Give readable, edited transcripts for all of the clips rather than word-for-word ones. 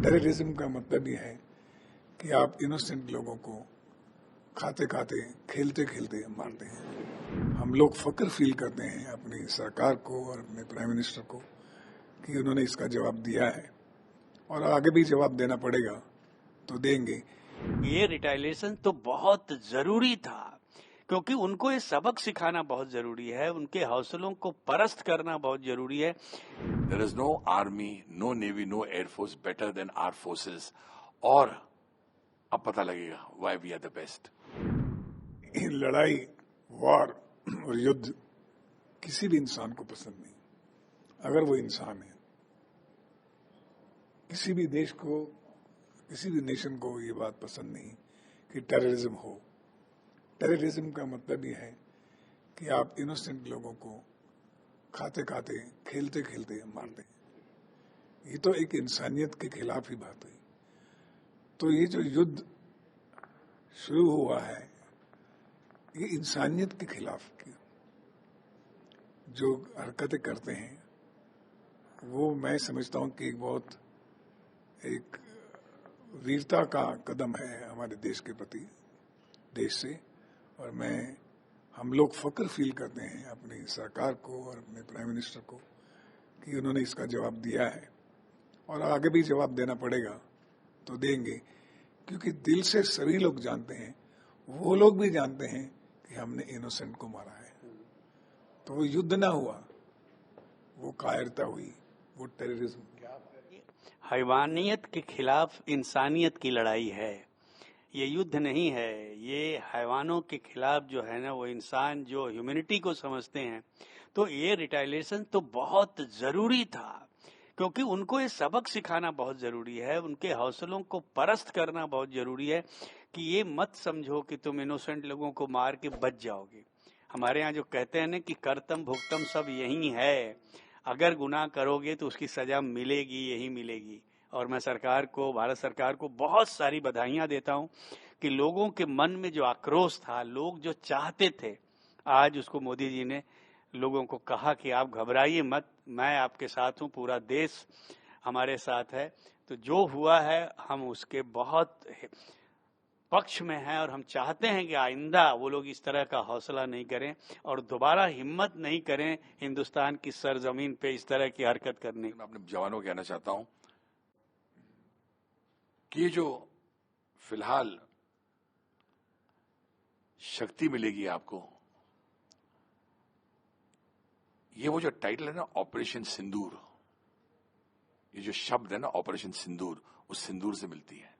Terrorism का मतलब ये है कि आप इनोसेंट लोगों को खाते खाते खेलते खेलते मारते हैं। हम लोग फक्र फील करते हैं अपनी सरकार को और अपने प्राइम मिनिस्टर को कि उन्होंने इसका जवाब दिया है और आगे भी जवाब देना पड़ेगा तो देंगे। ये रिटाइलेशन तो बहुत जरूरी था क्योंकि उनको ये सबक सिखाना बहुत जरूरी है, उनके हौसलों को परस्त करना बहुत जरूरी है। There is no army, no navy, no air force better than our forces. और अब पता लगेगा why we are the best. लड़ाई, वार और युद्ध किसी भी इंसान को पसंद नहीं, अगर वो इंसान है। किसी भी देश को, किसी भी नेशन को ये बात पसंद नहीं कि टेररिज्म हो। टेररिज्म का मतलब ये है कि आप इनोसेंट लोगों को खाते खाते खेलते खेलते मारते हैं। ये तो एक इंसानियत के खिलाफ ही बात हुई। तो ये जो युद्ध शुरू हुआ है ये इंसानियत के खिलाफ की जो हरकतें करते हैं वो मैं समझता हूं कि बहुत एक वीरता का कदम है हमारे देश के प्रति, देश से। और हम लोग फक्र फील करते हैं अपनी सरकार को और अपने प्राइम मिनिस्टर को कि उन्होंने इसका जवाब दिया है और आगे भी जवाब देना पड़ेगा तो देंगे, क्योंकि दिल से सभी लोग जानते हैं, वो लोग भी जानते हैं कि हमने इनोसेंट को मारा है। तो वो युद्ध ना हुआ, वो कायरता हुई, वो टेररिज्म। हैवानियत के खिलाफ इंसानियत की लड़ाई है, ये युद्ध नहीं है। ये हैवानों के खिलाफ जो है ना, वो इंसान जो ह्यूमैनिटी को समझते हैं। तो ये रिटाइलेशन तो बहुत जरूरी था क्योंकि उनको ये सबक सिखाना बहुत जरूरी है, उनके हौसलों को परस्त करना बहुत जरूरी है कि ये मत समझो कि तुम इनोसेंट लोगों को मार के बच जाओगे। हमारे यहाँ जो कहते हैं ना कि कर्तम भुक्तम सब यही है, अगर गुनाह करोगे तो उसकी सजा मिलेगी, यही मिलेगी। और मैं सरकार को, भारत सरकार को बहुत सारी बधाइयां देता हूं कि लोगों के मन में जो आक्रोश था, लोग जो चाहते थे, आज उसको मोदी जी ने लोगों को कहा कि आप घबराइए मत, मैं आपके साथ हूं, पूरा देश हमारे साथ है। तो जो हुआ है हम उसके बहुत पक्ष में हैं और हम चाहते हैं कि आइंदा वो लोग इस तरह का हौसला नहीं करें और दोबारा हिम्मत नहीं करें हिंदुस्तान की सरजमीन पे इस तरह की हरकत करने। मैं अपने जवानों को कहना चाहता हूं कि ये जो फिलहाल शक्ति मिलेगी आपको, ये वो जो टाइटल है ना ऑपरेशन सिंदूर, ये जो शब्द है ना ऑपरेशन सिंदूर, उस सिंदूर से मिलती है।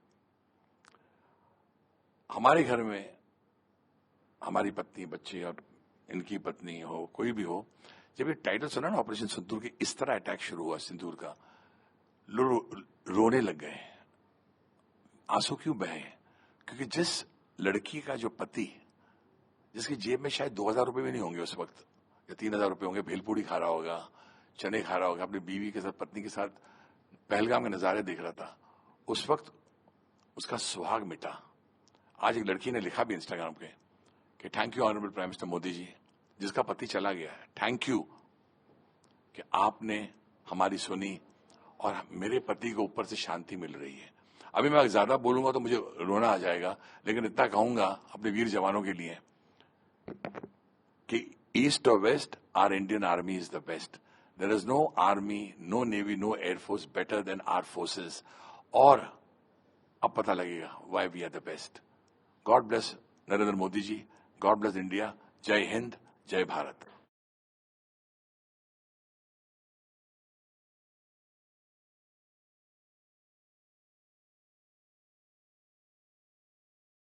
हमारे घर में हमारी पत्नी, बच्चे और इनकी पत्नी हो, कोई भी हो, जब ये टाइटल सुना ना ऑपरेशन सिंदूर के, इस तरह अटैक शुरू हुआ सिंदूर का, रोने लग गए। आंसू क्यों बहे? क्योंकि जिस लड़की का जो पति, जिसकी जेब में शायद 2000 रुपए भी नहीं होंगे उस वक्त, या 3000 रुपए होंगे, भेलपूरी खा रहा होगा, चने खा रहा होगा, अपनी बीवी के साथ, पत्नी के साथ पहलगाम के नजारे देख रहा था, उस वक्त उसका सुहाग मिटा। आज एक लड़की ने लिखा भी इंस्टाग्राम पे कि thank you honourable prime minister Modi ji, जिसका पति चला गया है, थैंक यू कि आपने हमारी सुनी और मेरे पति को ऊपर से शांति मिल रही है। अभी मैं ज्यादा बोलूंगा तो मुझे रोना आ जाएगा, लेकिन इतना कहूंगा अपने वीर जवानों के लिए कि ईस्ट और west, our Indian army is the best. There is no army, no navy, no air force better than our forces. और अब पता लगेगा why we are the best. God bless Narendra Modi ji, God bless India. जय हिंद, जय भारत।